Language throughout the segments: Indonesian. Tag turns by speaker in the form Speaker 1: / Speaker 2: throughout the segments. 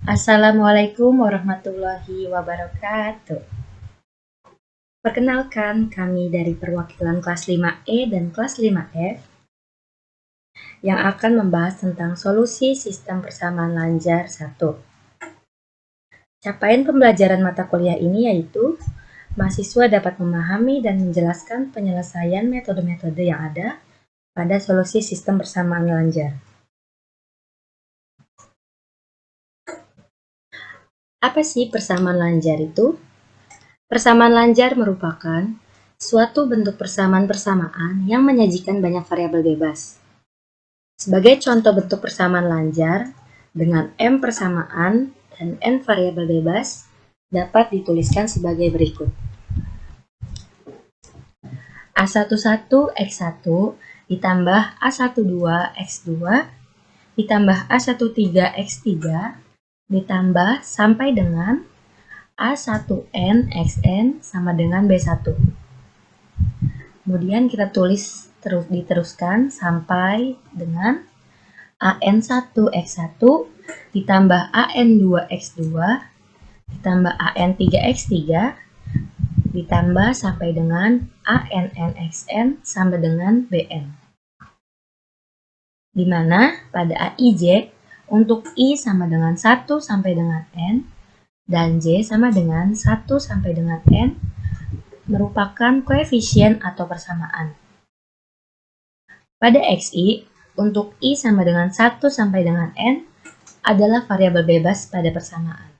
Speaker 1: Assalamualaikum warahmatullahi wabarakatuh. Perkenalkan, kami dari perwakilan kelas 5E dan kelas 5F yang akan membahas tentang solusi sistem persamaan lanjar 1. Capaian pembelajaran mata kuliah ini yaitu mahasiswa dapat memahami dan menjelaskan penyelesaian metode-metode yang ada pada solusi sistem persamaan lanjar. Apa sih persamaan lanjar itu? Persamaan lanjar merupakan suatu bentuk persamaan-persamaan yang menyajikan banyak variabel bebas. Sebagai contoh bentuk persamaan lanjar, dengan M persamaan dan N variabel bebas, dapat dituliskan sebagai berikut. A11X1 ditambah A12X2 ditambah A13X3 ditambah sampai dengan A1N sama dengan B1. Kemudian kita diteruskan sampai dengan AN1X1 ditambah AN2X2 ditambah AN3X3 ditambah sampai dengan ANNXN sama dengan BN. Di mana pada AIJ untuk I sama dengan 1 sampai dengan N dan J sama dengan 1 sampai dengan N merupakan koefisien atau persamaan. Pada XI, untuk I sama dengan 1 sampai dengan N adalah variabel bebas pada persamaan.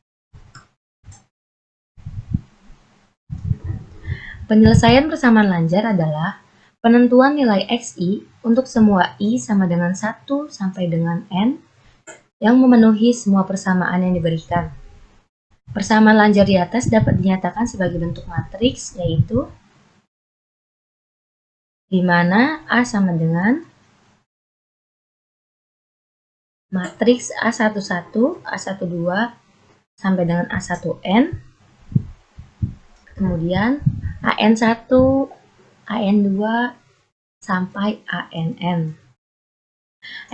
Speaker 1: Penyelesaian persamaan lanjar adalah penentuan nilai XI untuk semua I sama dengan 1 sampai dengan N yang memenuhi semua persamaan yang diberikan. Persamaan lanjar di atas dapat dinyatakan sebagai bentuk matriks, yaitu di mana A sama dengan matriks A11, A12 sampai dengan A1N, kemudian AN1, AN2 sampai ANN.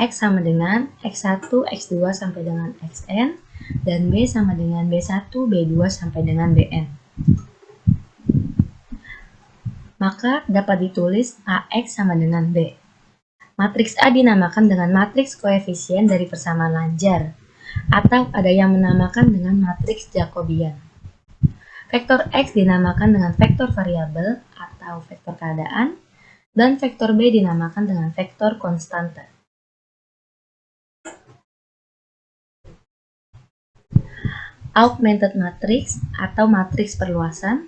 Speaker 1: X sama dengan X1, X2 sampai dengan Xn, dan B sama dengan B1, B2 sampai dengan Bn. Maka dapat ditulis AX sama dengan B. Matriks A dinamakan dengan matriks koefisien dari persamaan lanjar, atau ada yang menamakan dengan matriks Jacobian. Vektor X dinamakan dengan vektor variabel atau vektor keadaan, dan vektor B dinamakan dengan vektor konstanta. Augmented matrix atau matriks perluasan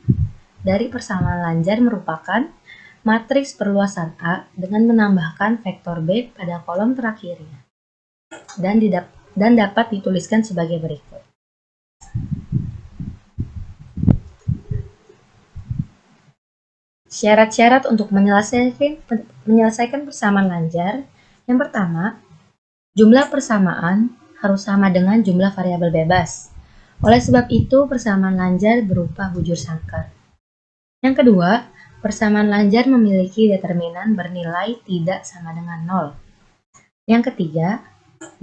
Speaker 1: dari persamaan lanjar merupakan matriks perluasan A dengan menambahkan vektor B pada kolom terakhirnya dan dapat dituliskan sebagai berikut. Syarat-syarat untuk menyelesaikan persamaan lanjar. Yang pertama, jumlah persamaan harus sama dengan jumlah variabel bebas. Oleh sebab itu, persamaan lanjar berupa bujur sangkar. Yang kedua, persamaan lanjar memiliki determinan bernilai tidak sama dengan 0. Yang ketiga,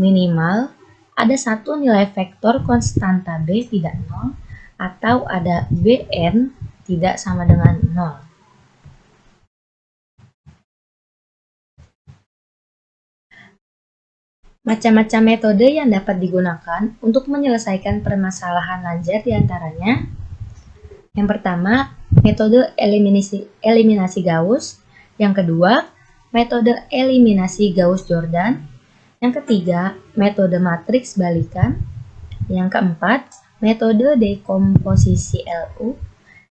Speaker 1: minimal ada satu nilai vektor konstanta B tidak 0 atau ada Bn tidak sama dengan 0. Macam-macam metode yang dapat digunakan untuk menyelesaikan permasalahan lanjar diantaranya. Yang pertama, metode eliminasi Gauss. Yang kedua, metode eliminasi Gauss-Jordan. Yang ketiga, metode matriks balikan. Yang keempat, metode dekomposisi LU.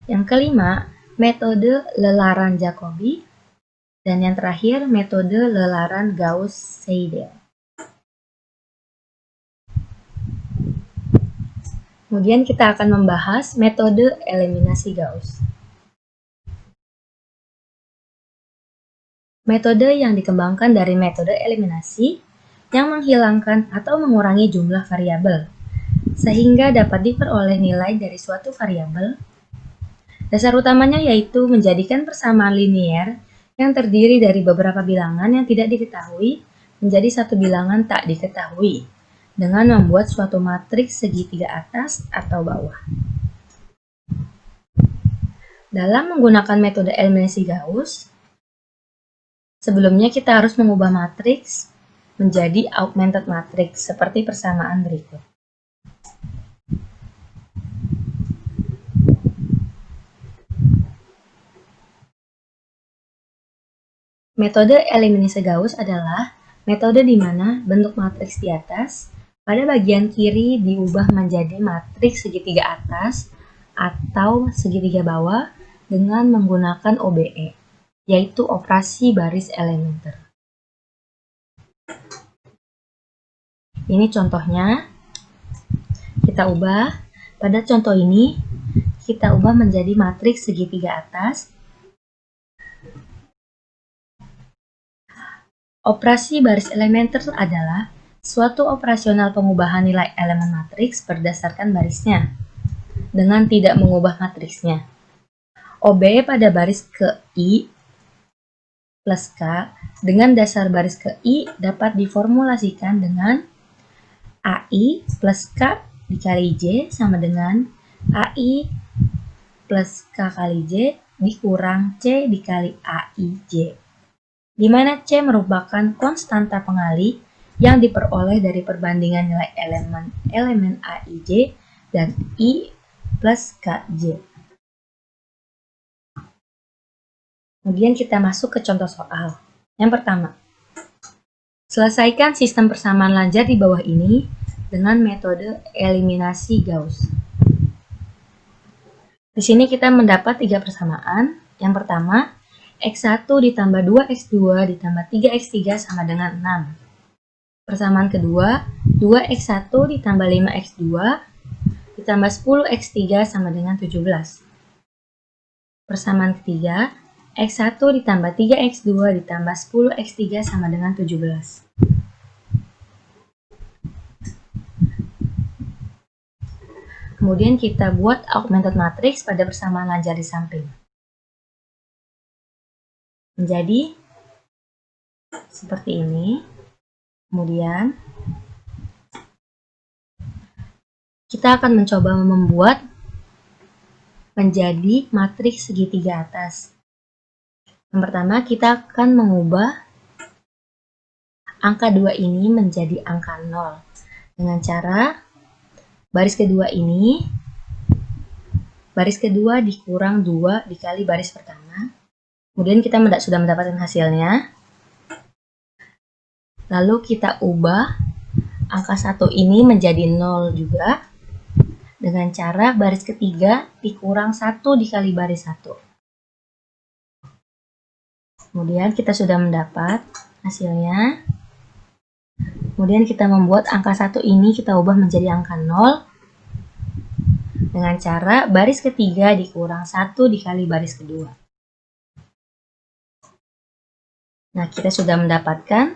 Speaker 1: Yang kelima, metode lelaran Jacobi. Dan yang terakhir, metode lelaran Gauss-Seidel. Kemudian kita akan membahas metode eliminasi Gauss. Metode yang dikembangkan dari metode eliminasi yang menghilangkan atau mengurangi jumlah variabel, sehingga dapat diperoleh nilai dari suatu variabel. Dasar utamanya yaitu menjadikan persamaan linier yang terdiri dari beberapa bilangan yang tidak diketahui menjadi satu bilangan tak diketahui, dengan membuat suatu matriks segitiga atas atau bawah. Dalam menggunakan metode eliminasi Gauss, sebelumnya kita harus mengubah matriks menjadi augmented matrix seperti persamaan berikut. Metode eliminasi Gauss adalah metode di mana bentuk matriks di atas pada bagian kiri diubah menjadi matriks segitiga atas atau segitiga bawah dengan menggunakan OBE, yaitu operasi baris elementer. Ini contohnya, kita ubah. Pada contoh ini, kita ubah menjadi matriks segitiga atas. Operasi baris elementer adalah suatu operasional pengubahan nilai elemen matriks berdasarkan barisnya, dengan tidak mengubah matriksnya. OB pada baris ke I plus K dengan dasar baris ke I dapat diformulasikan dengan AI plus K dikali J sama dengan AI plus K kali J dikurang C dikali AI J, di mana C merupakan konstanta pengalih yang diperoleh dari perbandingan nilai elemen AI J dan I plus KJ. Kemudian kita masuk ke contoh soal. Yang pertama, selesaikan sistem persamaan lanjar di bawah ini dengan metode eliminasi Gauss. Di sini kita mendapat 3 persamaan. Yang pertama, X1 ditambah 2X2 ditambah 3X3 sama dengan 6. Persamaan kedua, 2X1 ditambah 5X2 ditambah 10X3 sama dengan 17. Persamaan ketiga, X1 ditambah 3X2 ditambah 10X3 sama dengan 17. Kemudian kita buat augmented matrix pada persamaan lanjar di samping. Menjadi seperti ini. Kemudian kita akan mencoba membuat menjadi matriks segitiga atas. Yang pertama, kita akan mengubah angka 2 ini menjadi angka 0 dengan cara baris kedua ini, baris kedua dikurang 2 dikali baris pertama. Kemudian kita sudah mendapatkan hasilnya. Lalu kita ubah angka 1 ini menjadi 0 juga dengan cara baris ketiga dikurang 1 dikali baris 1. Kemudian kita sudah mendapat hasilnya. Kemudian kita membuat angka 1 ini kita ubah menjadi angka 0 dengan cara baris ketiga dikurang 1 dikali baris kedua. Nah, kita sudah mendapatkan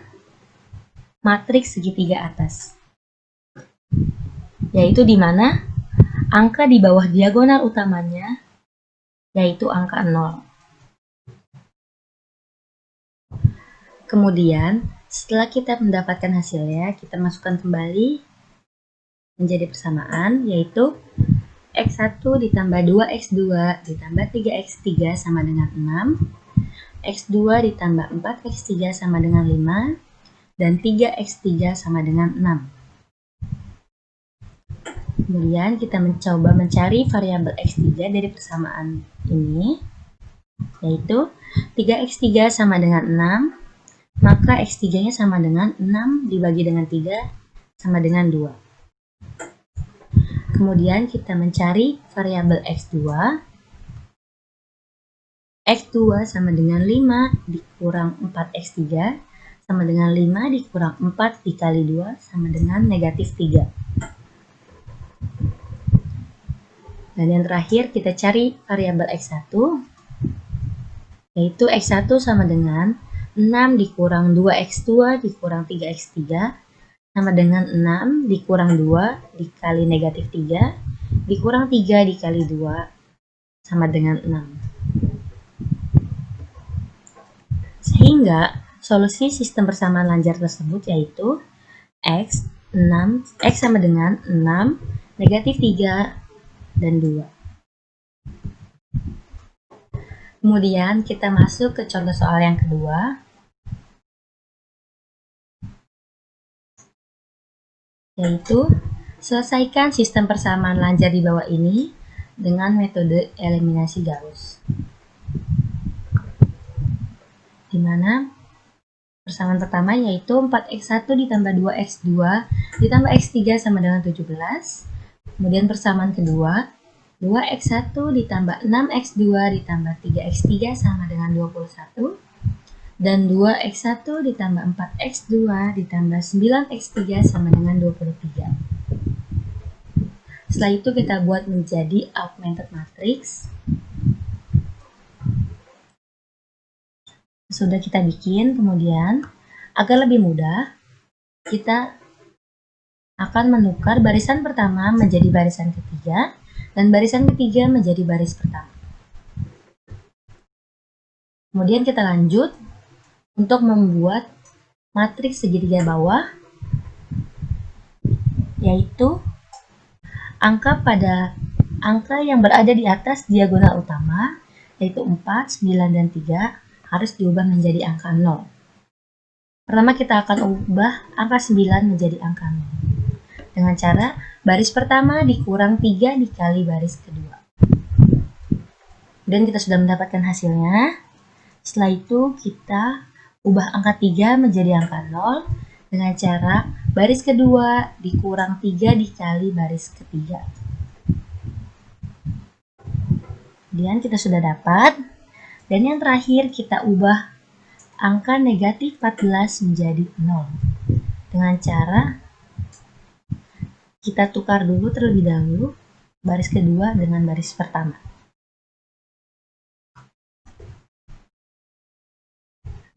Speaker 1: matriks segitiga atas, yaitu di mana angka di bawah diagonal utamanya yaitu angka 0. Kemudian, setelah kita mendapatkan hasilnya, kita masukkan kembali menjadi persamaan, yaitu X1 ditambah 2X2 ditambah 3X3 sama dengan 6, X2 ditambah 4X3 sama dengan 5, dan 3X3 sama dengan 6. Kemudian kita mencoba mencari variabel X3 dari persamaan ini, yaitu 3X3 sama dengan 6, maka X3-nya sama dengan 6 dibagi dengan 3 sama dengan 2. Kemudian kita mencari variabel X2. X2 sama dengan 5 dikurang 4X3 sama dengan 5 dikurang 4 dikali 2 sama dengan negatif 3. Dan yang terakhir kita cari variabel X1, yaitu X1 sama dengan 6 dikurang 2X2 dikurang 3X3 sama dengan 6 dikurang 2 dikali negatif 3 dikurang 3 dikali 2 sama dengan 6. Sehingga solusi sistem persamaan lanjar tersebut yaitu X X sama dengan 6, negatif 3, dan 2. Kemudian kita masuk ke contoh soal yang kedua, yaitu selesaikan sistem persamaan lanjar di bawah ini dengan metode eliminasi Gauss. Di mana persamaan pertama yaitu 4x1 ditambah 2x2 ditambah x3 sama dengan 17. Kemudian persamaan kedua, 2x1 ditambah 6x2 ditambah 3x3 sama dengan 21. Dan 2x1 ditambah 4x2 ditambah 9x3 sama dengan 23. Setelah itu kita buat menjadi augmented matrix. Sudah kita bikin, kemudian agar lebih mudah, kita akan menukar barisan pertama menjadi barisan ketiga, dan barisan ketiga menjadi baris pertama. Kemudian kita lanjut untuk membuat matriks segitiga bawah, yaitu angka yang berada di atas diagonal utama, yaitu 4, 9, dan 3, harus diubah menjadi angka 0. Pertama kita akan ubah angka 9 menjadi angka 0. Dengan cara baris pertama dikurang 3 dikali baris kedua. Dan kita sudah mendapatkan hasilnya. Setelah itu kita ubah angka 3 menjadi angka 0 dengan cara baris kedua dikurang 3 dikali baris ketiga. Kemudian kita sudah dapat. Dan yang terakhir kita ubah angka negatif 14 menjadi 0. Dengan cara kita tukar dulu terlebih dahulu baris kedua dengan baris pertama.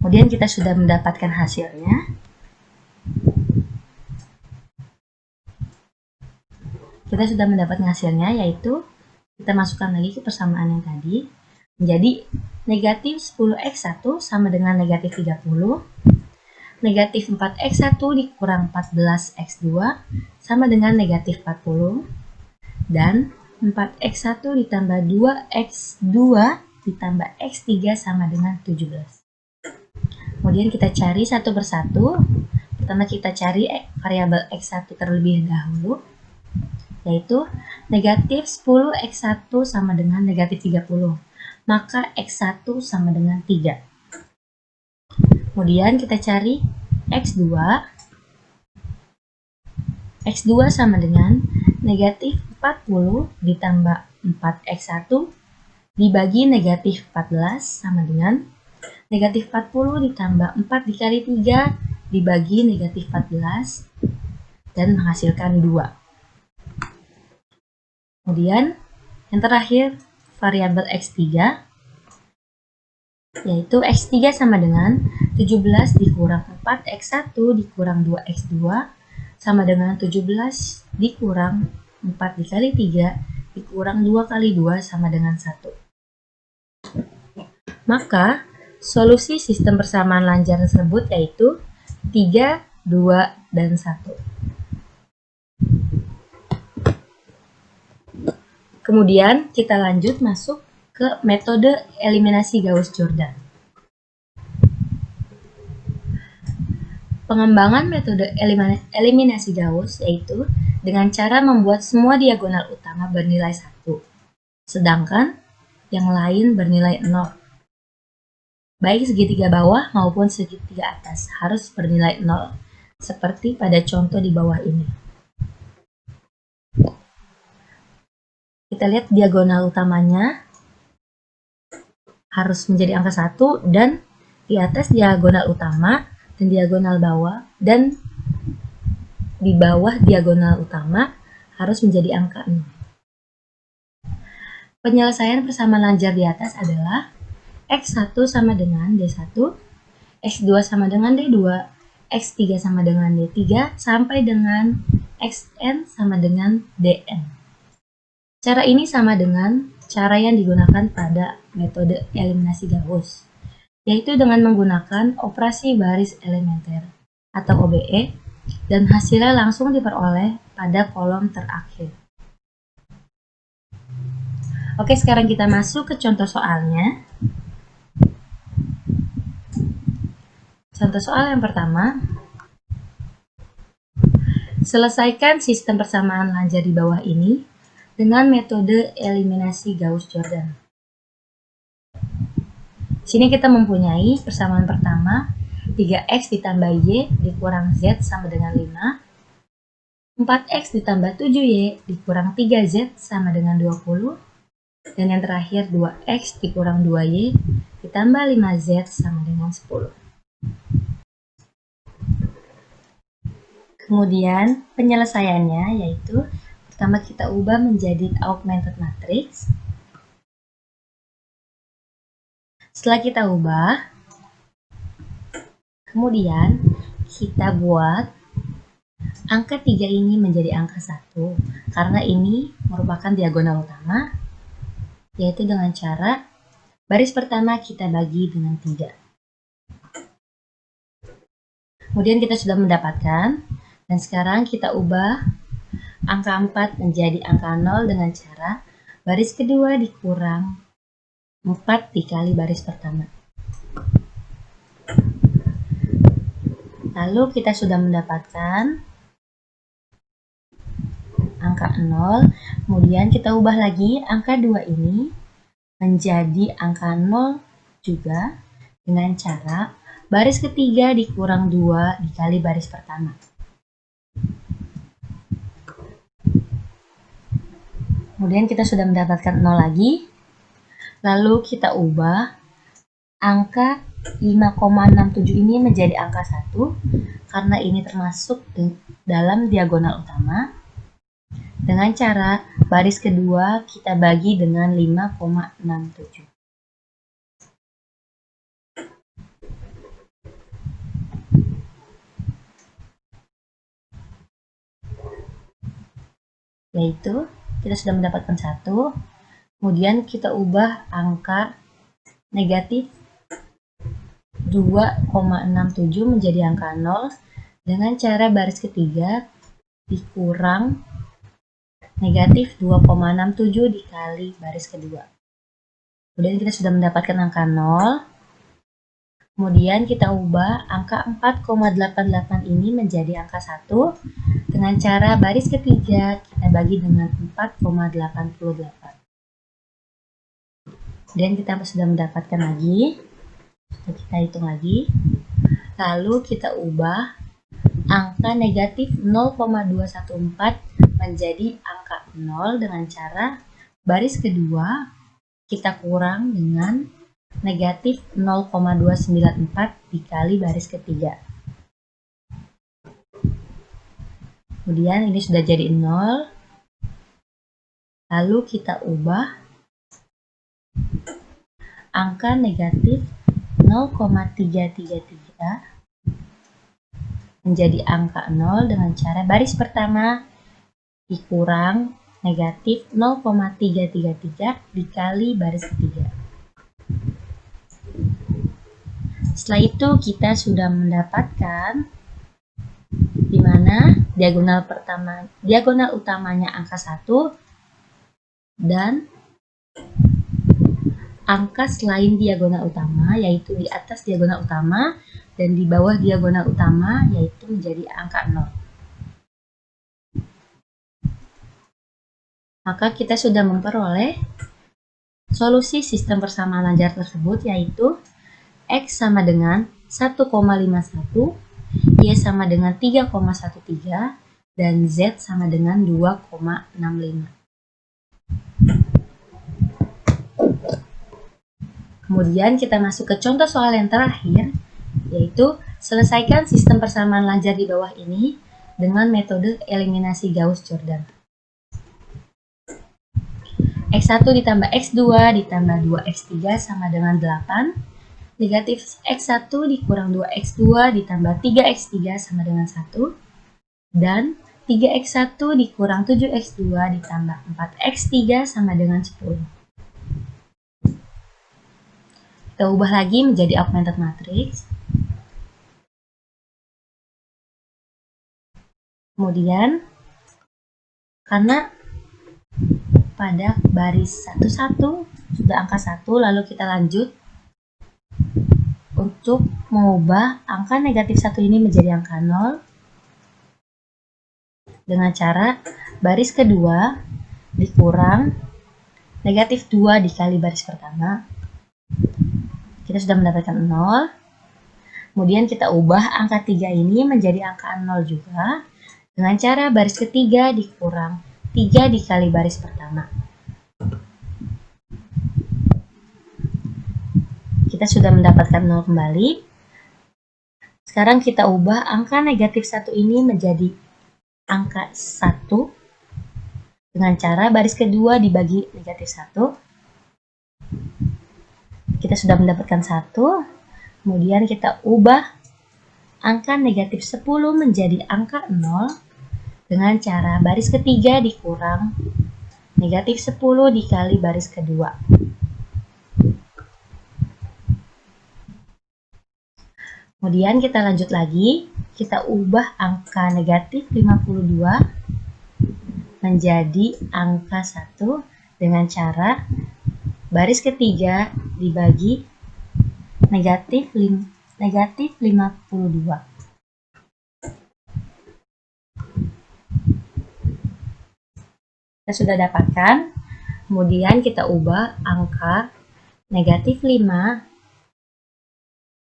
Speaker 1: Kemudian kita sudah mendapatkan hasilnya. Kita sudah mendapatkan hasilnya, yaitu kita masukkan lagi ke persamaan yang tadi. Menjadi negatif 10x1 sama dengan negatif 30. Negatif 4x1 dikurang 14x2 sama dengan negatif 40. Dan 4x1 ditambah 2x2 ditambah x3 sama dengan 17. Kemudian kita cari satu persatu. Pertama kita cari variabel x1 terlebih dahulu, yaitu negatif 10x1 sama dengan negatif 30. Maka x1 sama dengan 3. Kemudian kita cari x2. x2 sama dengan negatif 40 ditambah 4x1 dibagi negatif 14 sama dengan negatif 40 ditambah 4 dikali 3 dibagi negatif 14 dan menghasilkan 2. Kemudian yang terakhir variabel x3, yaitu x3 sama dengan 17 dikurang 4x1 dikurang 2x2 sama dengan 17 dikurang 4 dikali 3 dikurang 2 kali 2 sama dengan 1. Maka solusi sistem persamaan lanjar tersebut yaitu 3, 2, dan 1. Kemudian kita lanjut masuk ke metode eliminasi Gauss-Jordan. Pengembangan metode eliminasi Gauss yaitu dengan cara membuat semua diagonal utama bernilai 1, sedangkan yang lain bernilai 0. Baik segitiga bawah maupun segitiga atas harus bernilai 0, seperti pada contoh di bawah ini. Kita lihat diagonal utamanya harus menjadi angka 1, dan di atas diagonal utama dan diagonal bawah, dan di bawah diagonal utama harus menjadi angka 0. Penyelesaian persamaan lanjar di atas adalah x1 sama dengan d1, x2 sama dengan d2, x3 sama dengan d3, sampai dengan xn sama dengan dn. Cara ini sama dengan cara yang digunakan pada metode eliminasi Gauss, yaitu dengan menggunakan operasi baris elementer atau OBE dan hasilnya langsung diperoleh pada kolom terakhir. Oke, sekarang kita masuk ke contoh soalnya. Contoh soal yang pertama, selesaikan sistem persamaan lanjar di bawah ini dengan metode eliminasi Gauss-Jordan. Di sini kita mempunyai persamaan pertama, 3x ditambah y dikurang z sama dengan 5, 4x ditambah 7y dikurang 3z sama dengan 20, dan yang terakhir 2x dikurang 2y ditambah 5z sama dengan 10. Kemudian penyelesaiannya yaitu pertama kita ubah menjadi augmented matrix. Setelah kita ubah, kemudian kita buat angka 3 ini menjadi angka 1 karena ini merupakan diagonal utama, yaitu dengan cara baris pertama kita bagi dengan 3. Kemudian kita sudah mendapatkan, dan sekarang kita ubah angka 4 menjadi angka 0 dengan cara baris kedua dikurang 4 dikali baris pertama. Lalu kita sudah mendapatkan angka 0, kemudian kita ubah lagi angka 2 ini menjadi angka 0 juga dengan cara baris ketiga dikurang 2 dikali baris pertama. Kemudian kita sudah mendapatkan 0 lagi, lalu kita ubah angka 5,67 ini menjadi angka 1 karena ini termasuk dalam diagonal utama. Dengan cara baris kedua kita bagi dengan 5,67. Yaitu kita sudah mendapatkan 1, kemudian kita ubah angka negatif 2,67 menjadi angka 0 dengan cara baris ketiga dikurang negatif 2,67 dikali baris kedua. Kemudian kita sudah mendapatkan angka 0. Kemudian kita ubah angka 4,88 ini menjadi angka 1 dengan cara baris ketiga kita bagi dengan 4,88. Kemudian kita sudah mendapatkan lagi, kita hitung lagi. Lalu kita ubah angka negatif 0,214 menjadi angka 0 dengan cara baris kedua kita kurang dengan negatif 0,294 dikali baris ketiga. Kemudian ini sudah jadi 0. Lalu kita ubah angka negatif 0,333 menjadi angka 0 dengan cara baris pertama dikurang negatif 0,333 dikali baris ketiga. Setelah itu kita sudah mendapatkan di mana diagonal utamanya angka 1 dan angka selain diagonal utama, yaitu di atas diagonal utama dan di bawah diagonal utama, yaitu menjadi angka 0. Maka kita sudah memperoleh solusi sistem persamaan lanjar tersebut, yaitu X sama dengan 1,51, Y sama dengan 3,13, dan Z sama dengan 2,65. Kemudian kita masuk ke contoh soal yang terakhir, yaitu selesaikan sistem persamaan lanjar di bawah ini dengan metode eliminasi Gauss-Jordan. X1 ditambah X2 ditambah 2X3 sama dengan 8. Negatif X1 dikurang 2X2 ditambah 3X3 sama dengan 1. Dan 3X1 dikurang 7X2 ditambah 4X3 sama dengan 10. Kita ubah lagi menjadi augmented matrix. Kemudian, karena pada baris 11 sudah angka 1, lalu kita lanjut untuk mengubah angka negatif 1 ini menjadi angka 0 dengan cara baris kedua dikurang negatif 2 dikali baris pertama. Kita sudah mendapatkan 0. Kemudian kita ubah angka 3 ini menjadi angka 0 juga dengan cara baris ketiga dikurang 3 dikali baris pertama. Kita sudah mendapatkan 0 kembali. Sekarang kita ubah angka negatif 1 ini menjadi angka 1 dengan cara baris kedua dibagi negatif 1. Kita sudah mendapatkan 1. Kemudian kita ubah angka negatif 10 menjadi angka 0 dengan cara baris ketiga dikurang negatif 10 dikali baris kedua. Kemudian kita lanjut lagi, kita ubah angka negatif 52 menjadi angka 1 dengan cara baris ketiga dibagi negatif 52. Kita sudah dapatkan. Kemudian kita ubah angka negatif 5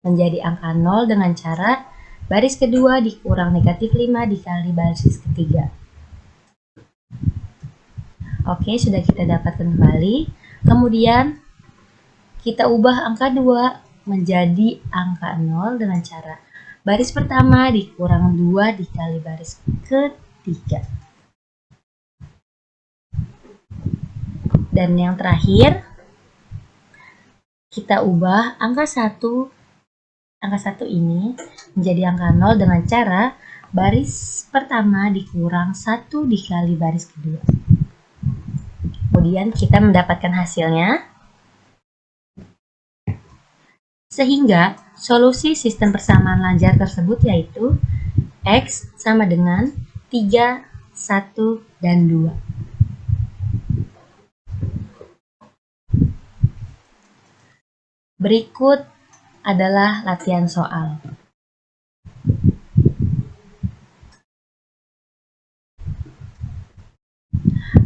Speaker 1: menjadi angka 0 dengan cara baris kedua dikurang negatif 5 dikali baris ketiga. Oke, sudah kita dapatkan kembali. Kemudian kita ubah angka 2 menjadi angka 0 dengan cara baris pertama dikurang 2 dikali baris ketiga. Dan yang terakhir, kita ubah angka 1 ini menjadi angka 0 dengan cara baris pertama dikurang 1 dikali baris kedua. Kemudian kita mendapatkan hasilnya. Sehingga solusi sistem persamaan Lanjar tersebut yaitu X sama dengan 3, 1, dan 2. Berikut adalah latihan soal.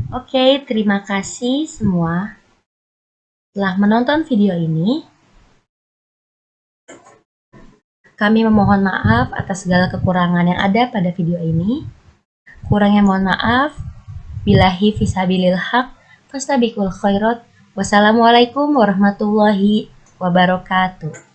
Speaker 1: Oke, terima kasih semua telah menonton video ini. Kami memohon maaf atas segala kekurangan yang ada pada video ini. Kurangnya mohon maaf. Billahi fisabilil haq, fastabiqul khairat. Wassalamualaikum warahmatullahi wabarakatuh.